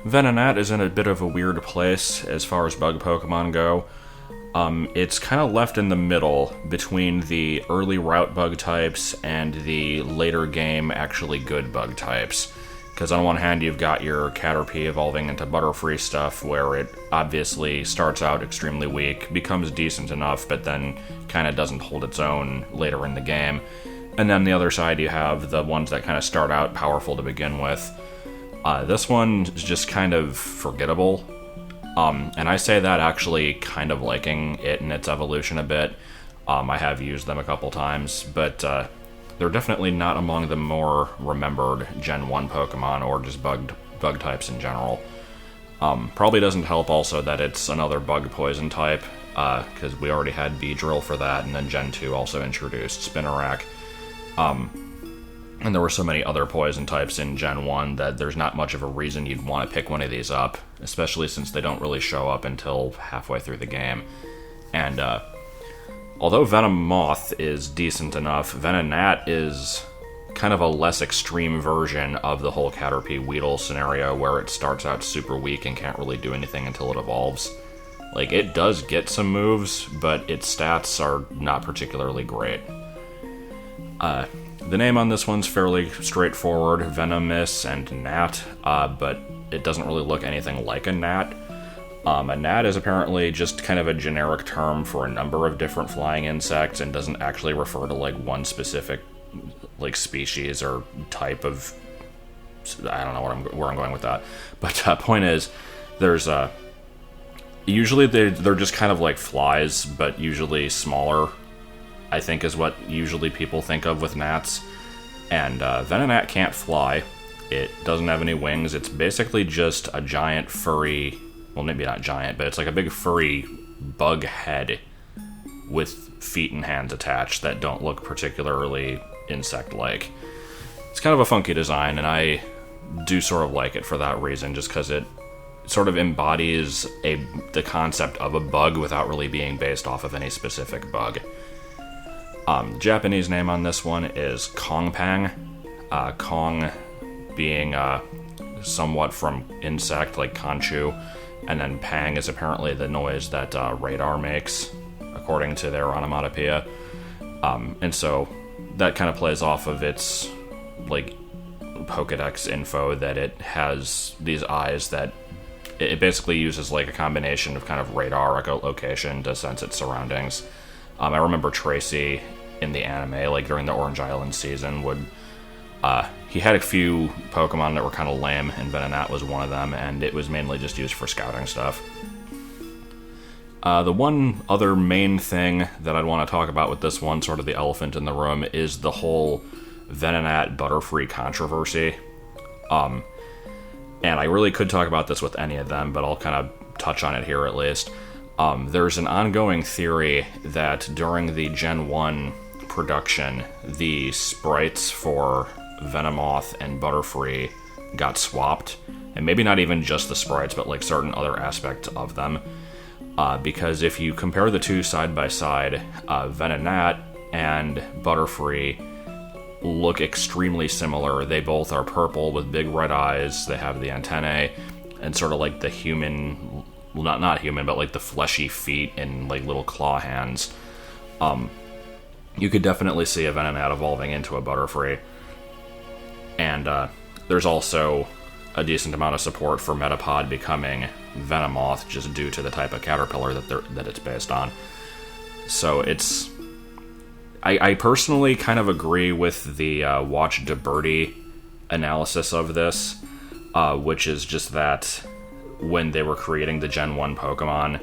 Venonat is in a bit of a weird place as far as bug Pokemon go. It's kind of left in the middle between the early route bug types and the later game actually good bug types. Because on one hand, you've got your Caterpie evolving into Butterfree stuff, where it obviously starts out extremely weak, becomes decent enough, but then kind of doesn't hold its own later in the game. And then the other side, you have the ones that kind of start out powerful to begin with. This one is just kind of forgettable. And I say that actually kind of liking it and its evolution a bit. I have used them a couple times, but they're definitely not among the more remembered Gen 1 Pokemon or just bug types in general. Probably doesn't help also that it's another bug poison type, because we already had Beedrill for that, and then Gen 2 also introduced Spinarak. And there were so many other poison types in Gen 1 that there's not much of a reason you'd want to pick one of these up, especially since they don't really show up until halfway through the game. And although Venomoth is decent enough, Venonat is kind of a less extreme version of the whole Caterpie Weedle scenario, where it starts out super weak and can't really do anything until it evolves. Like, it does get some moves, but its stats are not particularly great. The name on this one's fairly straightforward, Venomous and Gnat, but it doesn't really look anything like a gnat. A gnat is apparently just kind of a generic term for a number of different flying insects and doesn't actually refer to like one specific like species or type of... I don't know where I'm going with that. But point is, there's usually they're just kind of like flies, but usually smaller, I think is what usually people think of with gnats. And Venonat can't fly. It doesn't have any wings. It's basically just a giant furry... Well, maybe not giant, but it's like a big furry bug head with feet and hands attached that don't look particularly insect-like. It's kind of a funky design, and I do sort of like it for that reason, just because it sort of embodies the concept of a bug without really being based off of any specific bug. The Japanese name on this one is Kongpang. Kong being somewhat from insect, like Conchu, and then Pang is apparently the noise that radar makes, according to their onomatopoeia. And so that kind of plays off of its like Pokedex info that it has these eyes that it basically uses like a combination of kind of radar echolocation to sense its surroundings. I remember Tracy in the anime, like during the Orange Island season, would he had a few Pokemon that were kind of lame, and Venonat was one of them, and it was mainly just used for scouting stuff. The one other main thing that I'd want to talk about with this one, sort of the elephant in the room, is the whole Venonat Butterfree controversy. And I really could talk about this with any of them, but I'll kind of touch on it here at least. There's an ongoing theory that during the Gen 1 production, the sprites for Venomoth and Butterfree got swapped, and maybe not even just the sprites, but like certain other aspects of them. Because if you compare the two side by side, Venonat and Butterfree look extremely similar. They both are purple with big red eyes, they have the antennae, and sort of like the human... Well, not human, but like the fleshy feet and like little claw hands. You could definitely see a Venonat evolving into a Butterfree. And there's also a decent amount of support for Metapod becoming Venomoth, just due to the type of caterpillar that it's based on. So it's... I personally kind of agree with the Watch DeBerti analysis of this, which is just that when they were creating the Gen 1 Pokemon,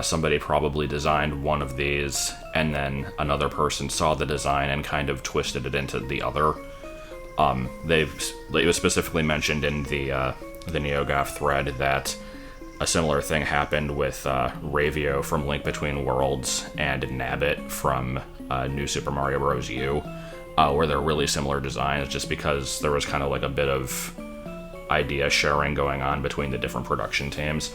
somebody probably designed one of these, and then another person saw the design and kind of twisted it into the other. It was specifically mentioned in the NeoGAF thread that a similar thing happened with Ravio from Link Between Worlds and Nabbit from New Super Mario Bros. U, where they're really similar designs, just because there was kind of like a bit of idea sharing going on between the different production teams.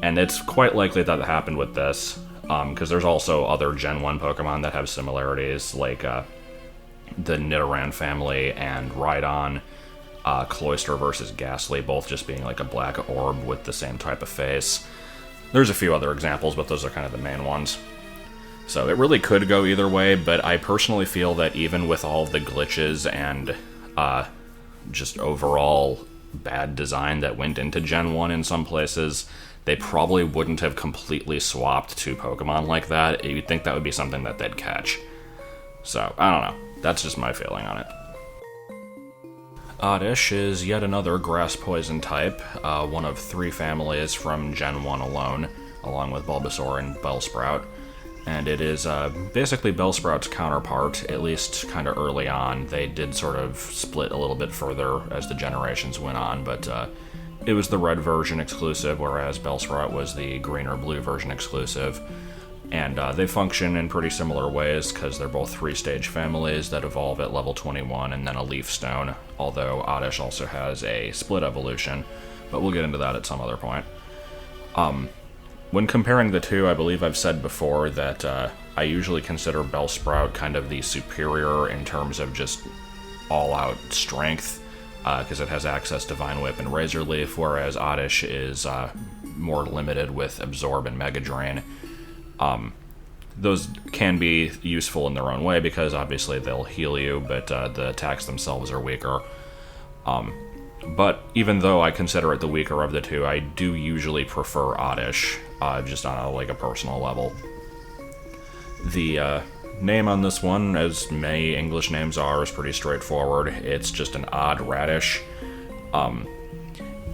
And it's quite likely that happened with this, because there's also other Gen 1 Pokemon that have similarities, like the Nidoran family and Rhydon Cloister versus Ghastly, both just being like a black orb with the same type of face. There's a few other examples, but those are kind of the main ones. So it really could go either way, but I personally feel that even with all of the glitches and just overall bad design that went into Gen 1 in some places, they probably wouldn't have completely swapped two Pokemon like that. You'd think that would be something that they'd catch. So, I don't know. That's just my feeling on it. Oddish is yet another grass poison type, one of 3 families from Gen 1 alone, along with Bulbasaur and Bellsprout. And it is basically Bellsprout's counterpart, at least kind of early on. They did sort of split a little bit further as the generations went on, but it was the red version exclusive, whereas Bellsprout was the green or blue version exclusive. And they function in pretty similar ways, because they're both 3-stage families that evolve at level 21 and then a Leaf Stone, although Oddish also has a split evolution, but we'll get into that at some other point. When comparing the two, I believe I've said before that I usually consider Bellsprout kind of the superior in terms of just all-out strength, because it has access to Vine Whip and Razor Leaf, whereas Oddish is more limited with Absorb and Mega Drain. Those can be useful in their own way, because obviously they'll heal you, but the attacks themselves are weaker. But even though I consider it the weaker of the two, I do usually prefer Oddish, just on a personal level. The name on this one, as many English names are, is pretty straightforward. It's just an odd radish.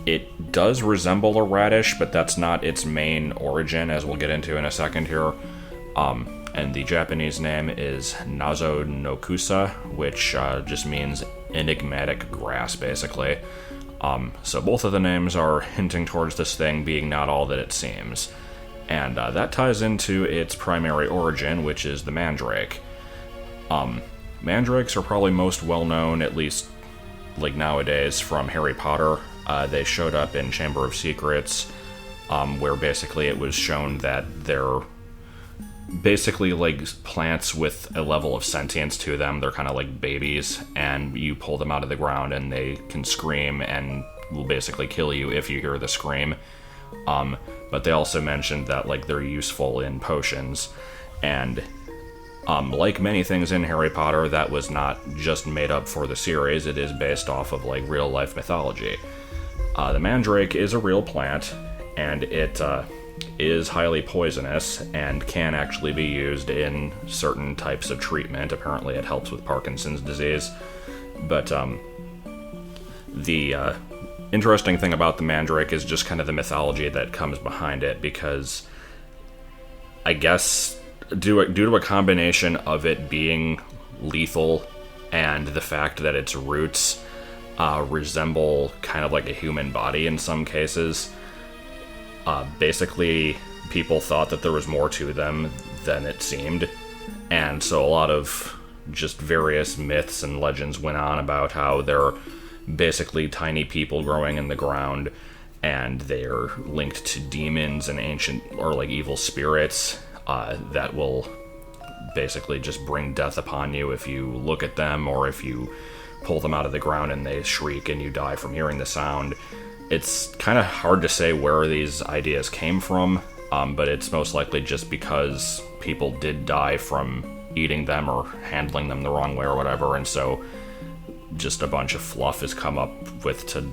It does resemble a radish, but that's not its main origin, as we'll get into in a second here. And the Japanese name is Nazo no Kusa, which just means enigmatic grass, basically. So both of the names are hinting towards this thing being not all that it seems. And that ties into its primary origin, which is the Mandrake. Mandrakes are probably most well-known, at least like nowadays, from Harry Potter. They showed up in Chamber of Secrets, where basically it was shown that they're basically like plants with a level of sentience to them. They're kind of like babies, and you pull them out of the ground and they can scream and will basically kill you if you hear the scream. But they also mentioned that like they're useful in potions, and like many things in Harry Potter, that was not just made up for the series. It is based off of like real life mythology. The Mandrake is a real plant, and it is highly poisonous and can actually be used in certain types of treatment. Apparently it helps with Parkinson's disease. But the interesting thing about the Mandrake is just kind of the mythology that comes behind it, because I guess due to a combination of it being lethal and the fact that its roots resemble kind of like a human body in some cases, basically people thought that there was more to them than it seemed, and so a lot of just various myths and legends went on about how they're basically tiny people growing in the ground, and they're linked to demons and ancient or like evil spirits that will basically just bring death upon you if you look at them, or if you pull them out of the ground and they shriek and you die from hearing the sound. It's kind of hard to say where these ideas came from, but it's most likely just because people did die from eating them or handling them the wrong way or whatever, and so just a bunch of fluff has come up with to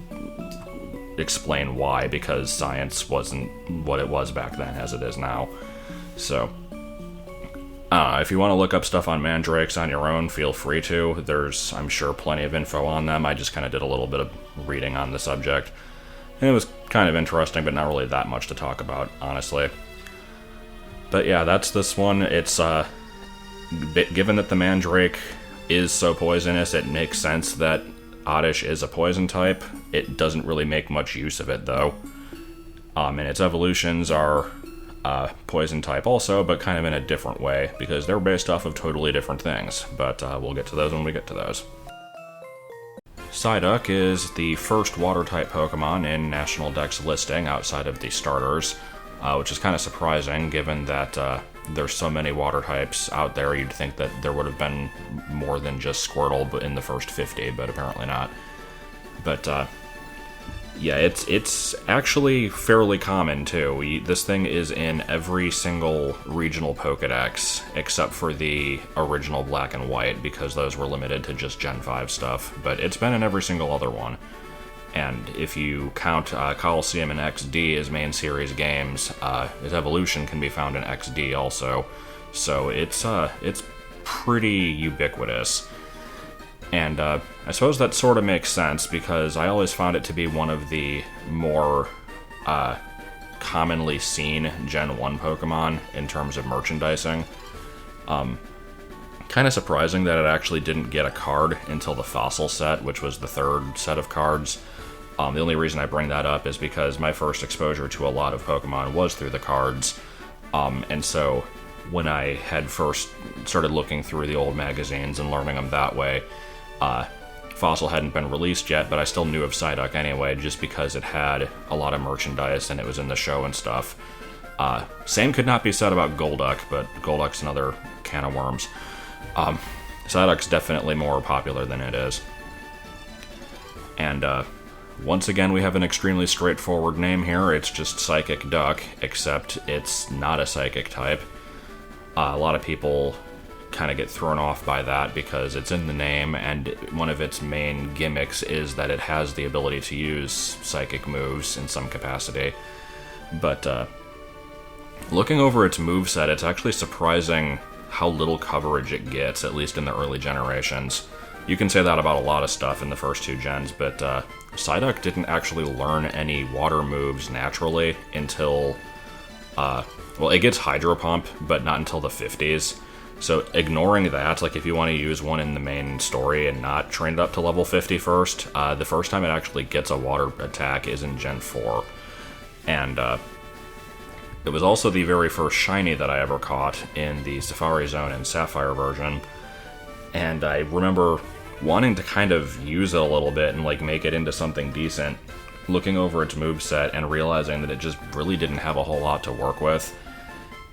explain why, because science wasn't what it was back then as it is now. So if you want to look up stuff on mandrakes on your own, feel free to. There's, I'm sure, plenty of info on them. I just kind of did a little bit of reading on the subject, and it was kind of interesting, but not really that much to talk about, honestly. But yeah, that's this one. It's given that the Mandrake is so poisonous, it makes sense that Oddish is a poison type. It doesn't really make much use of it, though. And its evolutions are poison type also, but kind of in a different way, because they're based off of totally different things. But we'll get to those when we get to those. Psyduck is the first water-type Pokemon in National Dex listing outside of the starters, which is kind of surprising given that there's so many water types out there. You'd think that there would have been more than just Squirtle in the first 50, but apparently not. But yeah, it's actually fairly common too. This thing is in every single regional Pokédex except for the original Black and White, because those were limited to just Gen 5 stuff. But it's been in every single other one. And if you count Coliseum and XD as main series games, its evolution can be found in XD also. So it's pretty ubiquitous. And I suppose that sort of makes sense, because I always found it to be one of the more commonly seen Gen 1 Pokemon in terms of merchandising. Kind of surprising that it actually didn't get a card until the Fossil set, which was the third set of cards. The only reason I bring that up is because my first exposure to a lot of Pokemon was through the cards. And so when I had first started looking through the old magazines and learning them that way, Fossil hadn't been released yet, but I still knew of Psyduck anyway, just because it had a lot of merchandise and it was in the show and stuff. Same could not be said about Golduck, but Golduck's another can of worms. Psyduck's definitely more popular than it is. And once again, we have an extremely straightforward name here. It's just Psychic Duck, except it's not a psychic type. A lot of people kind of get thrown off by that because it's in the name, and one of its main gimmicks is that it has the ability to use psychic moves in some capacity. But looking over its moveset, it's actually surprising how little coverage it gets, at least in the early generations. You can say that about a lot of stuff in the first two gens, but Psyduck didn't actually learn any water moves naturally until, well, it gets Hydro Pump, but not until the 50s. So ignoring that, like if you want to use one in the main story and not train it up to level 50 first, the first time it actually gets a water attack is in Gen 4. And it was also the very first shiny that I ever caught in the Safari Zone and Sapphire version. And I remember wanting to kind of use it a little bit and like make it into something decent, looking over its moveset and realizing that it just really didn't have a whole lot to work with.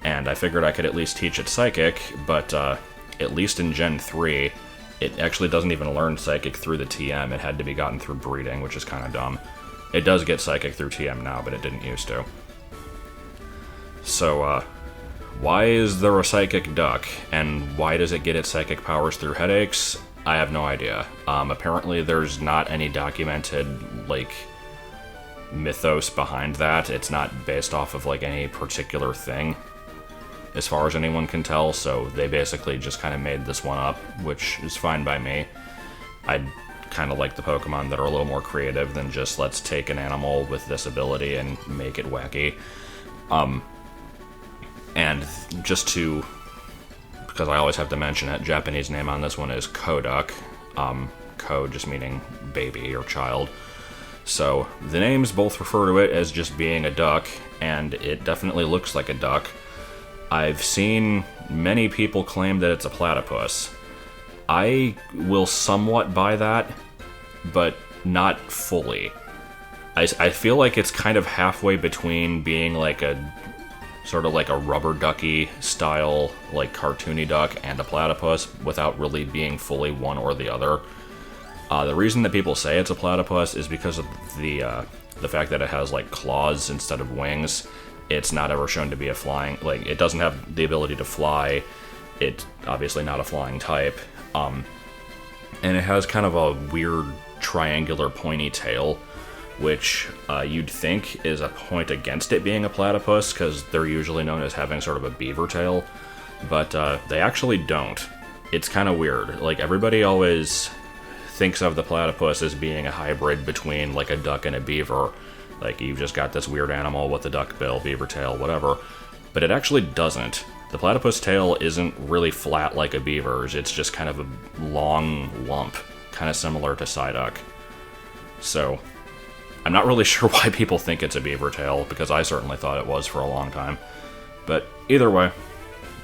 And I figured I could at least teach it Psychic, but at least in Gen 3, it actually doesn't even learn Psychic through the TM. It had to be gotten through breeding, which is kind of dumb. It does get Psychic through TM now, but it didn't used to. So, why is there a Psychic Duck, and why does it get its psychic powers through headaches? I have no idea. Apparently there's not any documented, like, mythos behind that. It's not based off of, like, any particular thing, as far as anyone can tell, so they basically just kind of made this one up, which is fine by me. I kind of like the Pokemon that are a little more creative than just let's take an animal with this ability and make it wacky. And just to, because I always have to mention it, Japanese name on this one is Koduck. Ko just meaning baby or child. So the names both refer to it as just being a duck, and it definitely looks like a duck. I've seen many people claim that it's a platypus. I will somewhat buy that, but not fully. I feel like it's kind of halfway between being like a sort of like a rubber ducky style, like cartoony duck, and a platypus, without really being fully one or the other. The reason that people say it's a platypus is because of the fact that it has like claws instead of wings. It's not ever shown to be a flying, like it doesn't have the ability to fly. It's obviously not a flying type. And it has kind of a weird triangular pointy tail, which you'd think is a point against it being a platypus, because they're usually known as having sort of a beaver tail, but they actually don't. It's kind of weird. Like, everybody always thinks of the platypus as being a hybrid between, like, a duck and a beaver. Like, you've just got this weird animal with a duck bill, beaver tail, whatever. But it actually doesn't. The platypus tail isn't really flat like a beaver's. It's just kind of a long lump, kind of similar to Psyduck. So I'm not really sure why people think it's a beaver tail, because I certainly thought it was for a long time. But either way,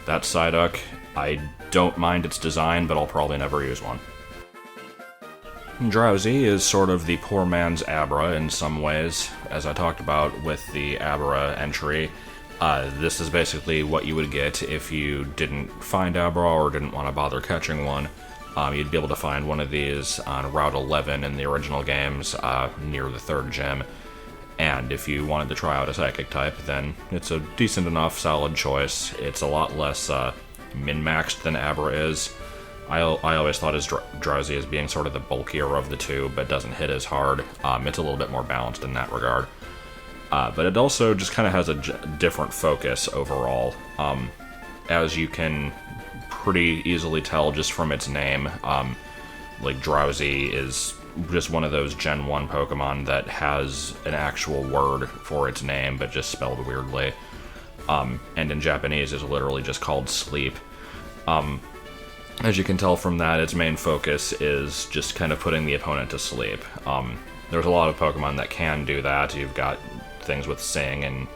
that's Psyduck. I don't mind its design, but I'll probably never use one. Drowsy is sort of the poor man's Abra in some ways, as I talked about with the Abra entry. This is basically what you would get if you didn't find Abra or didn't want to bother catching one. You'd be able to find one of these on Route 11 in the original games, near the 3rd gym. And if you wanted to try out a Psychic type, then it's a decent enough, solid choice. It's a lot less min-maxed than Abra is. I always thought of Drowsy as being sort of the bulkier of the two, but doesn't hit as hard. It's a little bit more balanced in that regard. But it also just kind of has a different focus overall. As you can pretty easily tell just from its name, like Drowsy is just one of those Gen 1 Pokemon that has an actual word for its name, but just spelled weirdly. And in Japanese is literally just called Sleep. As you can tell from that, its main focus is just kind of putting the opponent to sleep. There's a lot of Pokemon that can do that. You've got things with Sing and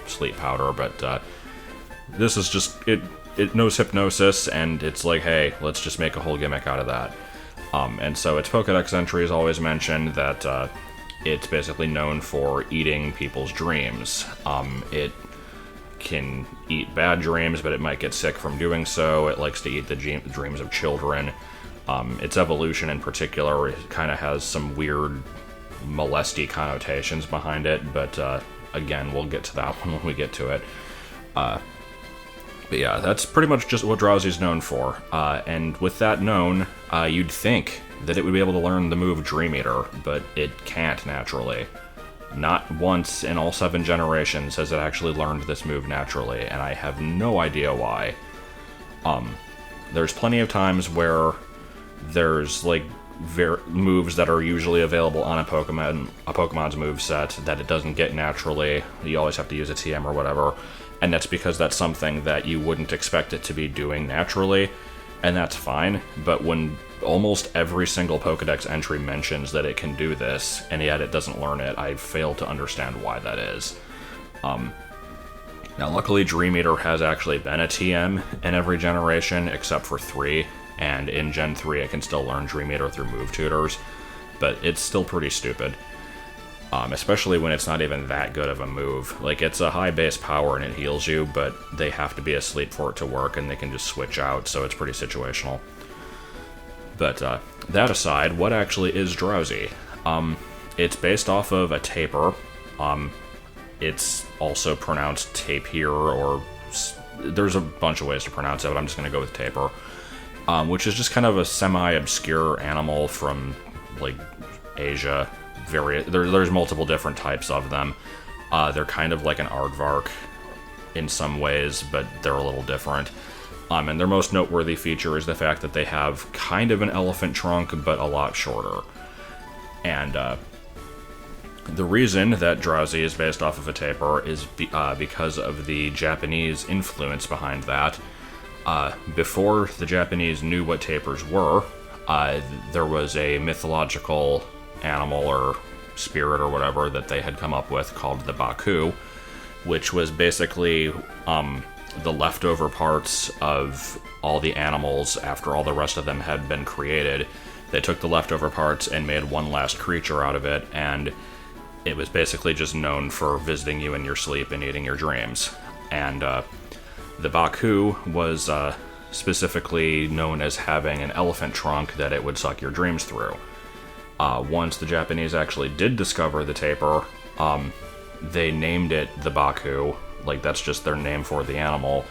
Sleep Powder, but this is just, it knows Hypnosis, and it's like, hey, let's just make a whole gimmick out of that. And so its Pokedex entries always mention that it's basically known for eating people's dreams. It can eat bad dreams, but it might get sick from doing so. It likes to eat the dreams of children. Its evolution in particular kind of has some weird molesty connotations behind it, but again, we'll get to that one when we get to it. But yeah, that's pretty much just what Drowsy's known for. And with that known, you'd think that it would be able to learn the move Dream Eater, but it can't naturally. Not once in all 7 generations has it actually learned this move naturally, and I have no idea why. There's plenty of times where there's like moves that are usually available on a Pokemon's moveset that it doesn't get naturally. You always have to use a TM or whatever, and that's because that's something that you wouldn't expect it to be doing naturally, and that's fine. But when almost every single Pokedex entry mentions that it can do this, and yet it doesn't learn it, I fail to understand why that is. Now, luckily, Dream Eater has actually been a TM in every generation except for 3, and in Gen 3 it can still learn Dream Eater through move tutors, but it's still pretty stupid. Especially when it's not even that good of a move. Like, it's a high base power and it heals you, but they have to be asleep for it to work, and they can just switch out, so it's pretty situational. But that aside, what actually is Drowsy? It's based off of a taper. It's also pronounced tapir, or there's a bunch of ways to pronounce it, but I'm just going to go with taper. Which is just kind of a semi-obscure animal from, like, Asia. There's multiple different types of them. They're kind of like an aardvark in some ways, but they're a little different. And their most noteworthy feature is the fact that they have kind of an elephant trunk, but a lot shorter. And the reason that Drowsy is based off of a taper is because of the Japanese influence behind that. Before the Japanese knew what tapers were, there was a mythological animal or spirit or whatever that they had come up with called the Baku, which was basically the leftover parts of all the animals after all the rest of them had been created. They took the leftover parts and made one last creature out of it, and it was basically just known for visiting you in your sleep and eating your dreams. And the Baku was specifically known as having an elephant trunk that it would suck your dreams through. Once the Japanese actually did discover the taper, they named it the Baku. Like, that's just their name for the animal.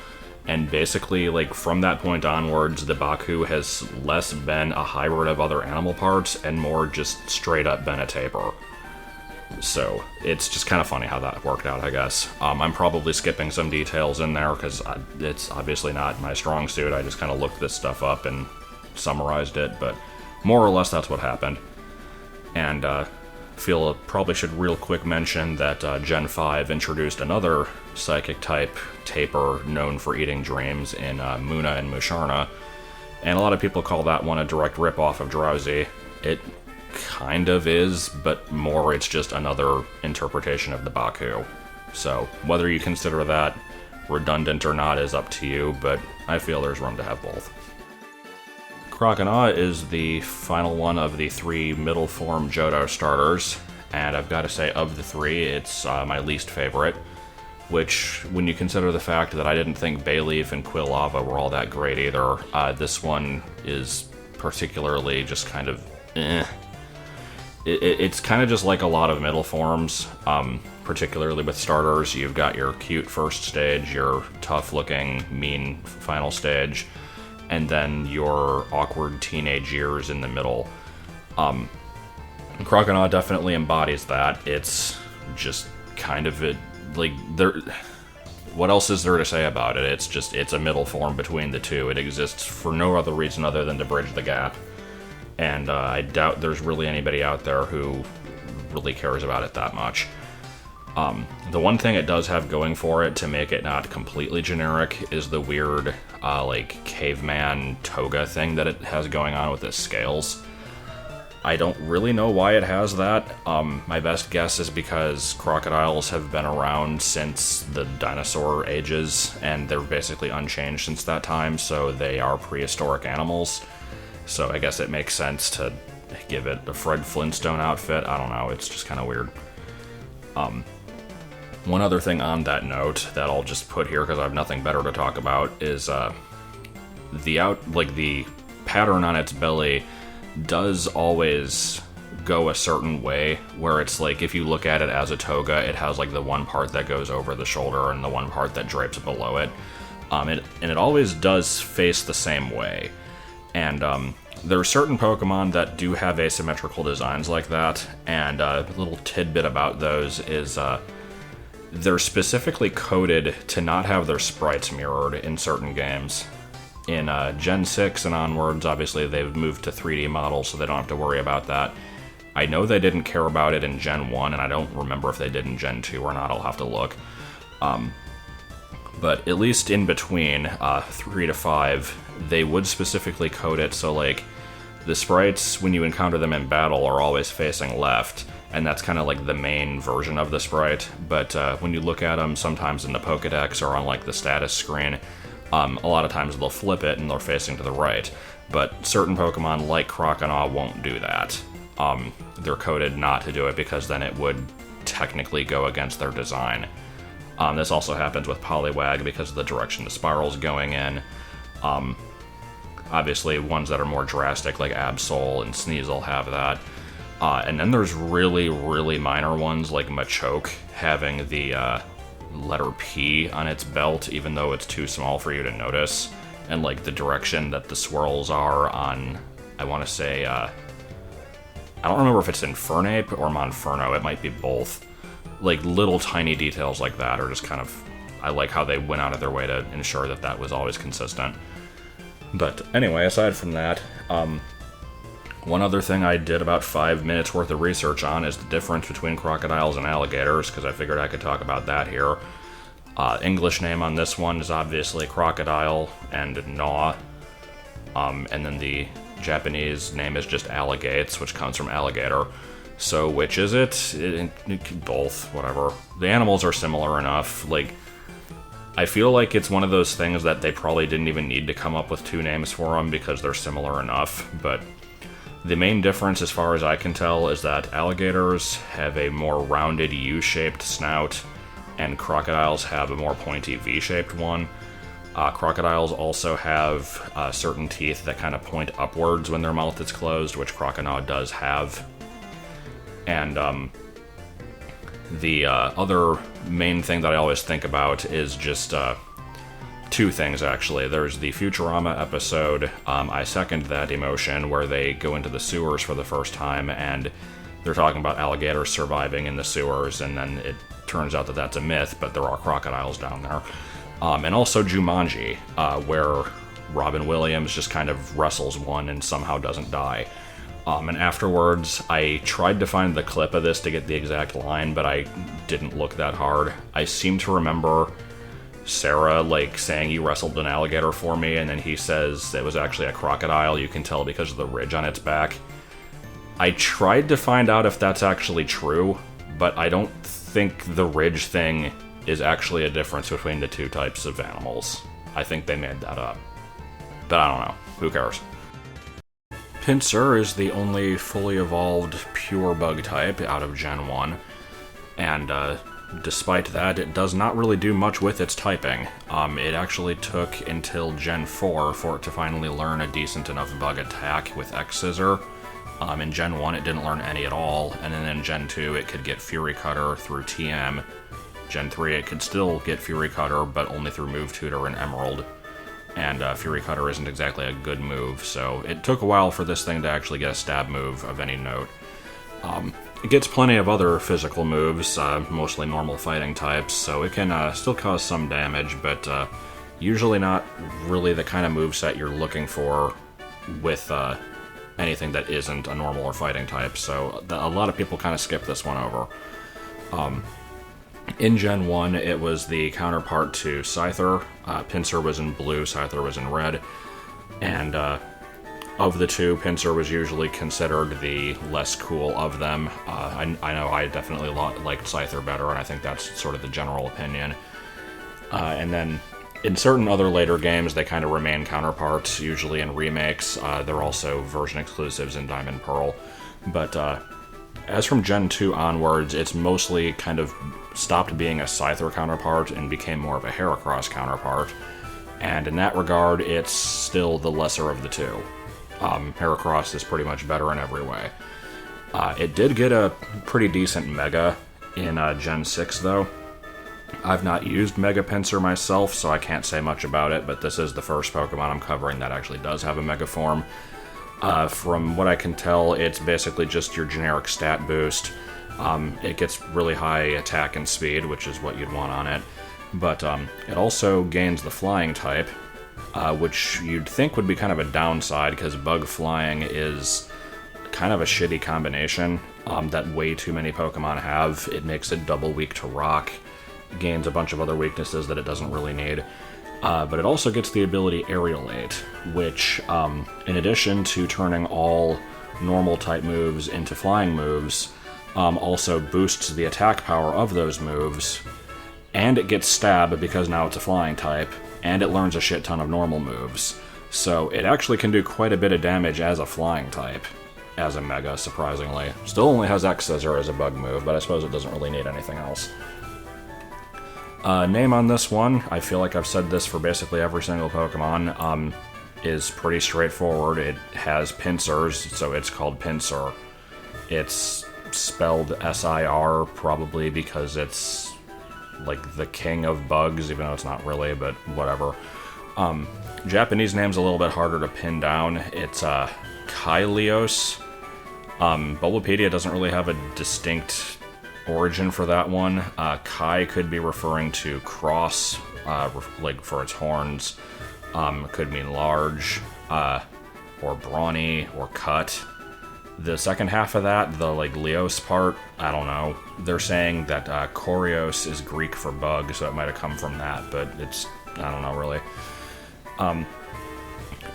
And basically, like, from that point onwards, the Baku has less been a hybrid of other animal parts and more just straight up been a taper. So, it's just kind of funny how that worked out, I guess. I'm probably skipping some details in there because it's obviously not my strong suit. I just kind of looked this stuff up and summarized it, but more or less that's what happened. And feel probably should real quick mention that Gen 5 introduced another Psychic type taper known for eating dreams in Muna and Musharna, and a lot of people call that one a direct ripoff of Drowsy. It kind of is, but more it's just another interpretation of the Baku. So whether you consider that redundant or not is up to you, but I feel there's room to have both. Croconaw is the final one of the 3 middle form Johto starters, and I've got to say, of the 3, it's my least favorite, which, when you consider the fact that I didn't think Bayleaf and Quilava were all that great either, this one is particularly just kind of It's kind of just like a lot of middle forms, particularly with starters. You've got your cute first stage, your tough-looking, mean final stage, and then your awkward teenage years in the middle. Croconaw definitely embodies that. It's just kind of what else is there to say about it? It's a middle form between the two. It exists for no other reason other than to bridge the gap. And I doubt there's really anybody out there who really cares about it that much. The one thing it does have going for it to make it not completely generic is the weird, caveman toga thing that it has going on with its scales. I don't really know why it has that. My best guess is because crocodiles have been around since the dinosaur ages, and they're basically unchanged since that time, so they are prehistoric animals. So I guess it makes sense to give it a Fred Flintstone outfit. I don't know, it's just kind of weird. One other thing on that note that I'll just put here because I have nothing better to talk about is the pattern on its belly does always go a certain way, where it's like if you look at it as a toga, it has like the one part that goes over the shoulder and the one part that drapes below it. And it always does face the same way. And there are certain Pokemon that do have asymmetrical designs like that, and a little tidbit about those is they're specifically coded to not have their sprites mirrored in certain games. In Gen 6 and onwards, obviously they've moved to 3D models, so they don't have to worry about that. I know they didn't care about it in Gen 1, and I don't remember if they did in Gen 2 or not, I'll have to look. But at least in between 3 to 5, they would specifically code it so, like, the sprites, when you encounter them in battle, are always facing left, and that's kind of like the main version of the sprite. But when you look at them, sometimes in the Pokedex or on, like, the status screen, a lot of times they'll flip it and they're facing to the right. But certain Pokemon, like Croconaw, won't do that. They're coded not to do it because then it would technically go against their design. This also happens with Poliwag because of the direction the spiral's going in. Obviously, ones that are more drastic, like Absol and Sneasel, have that. And then there's really, really minor ones, like Machoke having the letter P on its belt, even though it's too small for you to notice. And, like, the direction that the swirls are on, I want to say, I don't remember if it's Infernape or Monferno, it might be both. Like, little tiny details like that are just kind of, I like how they went out of their way to ensure that that was always consistent. But anyway, aside from that, one other thing I did about 5 minutes worth of research on is the difference between crocodiles and alligators, because I figured I could talk about that here. English name on this one is obviously crocodile and gnaw, and then the Japanese name is just alligates, which comes from alligator. So which is it? Both, whatever. The animals are similar enough. Like, I feel like it's one of those things that they probably didn't even need to come up with two names for them because they're similar enough, but the main difference, as far as I can tell, is that alligators have a more rounded U-shaped snout, and crocodiles have a more pointy V-shaped one. Crocodiles also have certain teeth that kind of point upwards when their mouth is closed, which Croconaw does have. And the other main thing that I always think about is just two things, actually. There's the Futurama episode, I second that emotion, where they go into the sewers for the first time, and they're talking about alligators surviving in the sewers, and then it turns out that that's a myth, but there are crocodiles down there. And also Jumanji, where Robin Williams just kind of wrestles one and somehow doesn't die. And afterwards, I tried to find the clip of this to get the exact line, but I didn't look that hard. I seem to remember Sarah, like, saying, "You wrestled an alligator for me," and then he says it was actually a crocodile. You can tell because of the ridge on its back. I tried to find out if that's actually true, but I don't think the ridge thing is actually a difference between the two types of animals. I think they made that up. But I don't know. Who cares? Pinsir is the only fully evolved pure bug type out of Gen 1, and despite that, it does not really do much with its typing. It actually took until Gen 4 for it to finally learn a decent enough bug attack with X-Scissor. In Gen 1, it didn't learn any at all, and then in Gen 2, it could get Fury Cutter through TM. Gen 3, it could still get Fury Cutter, but only through Move Tutor and Emerald. And Fury Cutter isn't exactly a good move, so it took a while for this thing to actually get a stab move of any note. It gets plenty of other physical moves, mostly normal fighting types, so it can still cause some damage, but usually not really the kind of moveset you're looking for with anything that isn't a normal or fighting type, so a lot of people kind of skip this one over. In Gen 1, it was the counterpart to Scyther. Pinsir was in blue, Scyther was in red, and of the two, Pinsir was usually considered the less cool of them. I know I definitely liked Scyther better, and I think that's sort of the general opinion. And then in certain other later games, they kind of remain counterparts, usually in remakes. They're also version exclusives in Diamond Pearl. But as from Gen 2 onwards, it's mostly kind of stopped being a Scyther counterpart and became more of a Heracross counterpart. And in that regard, it's still the lesser of the two. Heracross is pretty much better in every way. It did get a pretty decent Mega in Gen 6, though. I've not used Mega Pinsir myself, so I can't say much about it, but this is the first Pokemon I'm covering that actually does have a Mega form. From what I can tell, it's basically just your generic stat boost. It gets really high attack and speed, which is what you'd want on it. But it also gains the flying type, which you'd think would be kind of a downside, because bug flying is kind of a shitty combination that way too many Pokemon have. It makes it double weak to rock, gains a bunch of other weaknesses that it doesn't really need. But it also gets the ability Aerialate, which, in addition to turning all normal type moves into flying moves, also boosts the attack power of those moves, and it gets Stab because now it's a flying type, and it learns a shit ton of normal moves. So it actually can do quite a bit of damage as a flying type, as a Mega, surprisingly. Still only has X-Scissor as a bug move, but I suppose it doesn't really need anything else. Name on this one, I feel like I've said this for basically every single Pokemon, is pretty straightforward. It has pincers, so it's called Pinsir. It's spelled S-I-R, probably because it's like the king of bugs, even though it's not really, but whatever. Japanese name's a little bit harder to pin down. It's Kyleos. Bulbapedia doesn't really have a distinct origin for that one. Kai could be referring to cross, like for its horns. Could mean large, or brawny, or cut. The second half of that, the like Leos part, I don't know. They're saying that Korios is Greek for bug, so it might have come from that, but it's, I don't know really.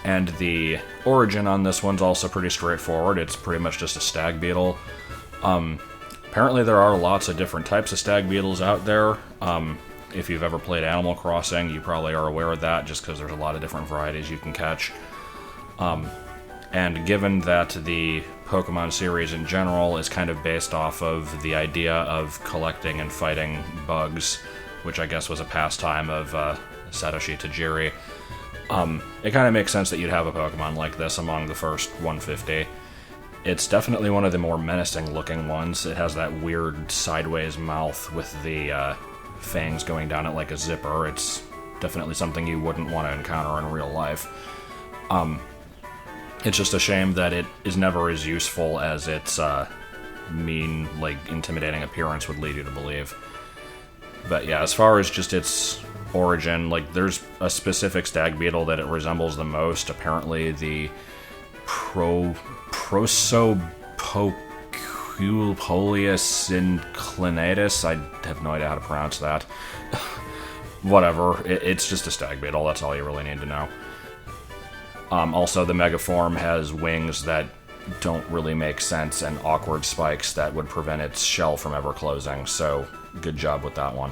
And the origin on this one's also pretty straightforward. It's pretty much just a stag beetle. Apparently there are lots of different types of stag beetles out there. If you've ever played Animal Crossing, you probably are aware of that, just because there's a lot of different varieties you can catch. And given that the Pokemon series in general is kind of based off of the idea of collecting and fighting bugs, which I guess was a pastime of Satoshi Tajiri, it kind of makes sense that you'd have a Pokemon like this among the first 150. It's definitely one of the more menacing looking ones. It has that weird sideways mouth with the fangs going down it like a zipper. It's definitely something you wouldn't want to encounter in real life. It's just a shame that it is never as useful as its mean, like, intimidating appearance would lead you to believe. But yeah, as far as just its origin, like, there's a specific stag beetle that it resembles the most. Apparently the Prosopoculius inclinatus. I have no idea how to pronounce that. Whatever, it's just a stag beetle, that's all you really need to know. Also, the Mega form has wings that don't really make sense and awkward spikes that would prevent its shell from ever closing, so good job with that one.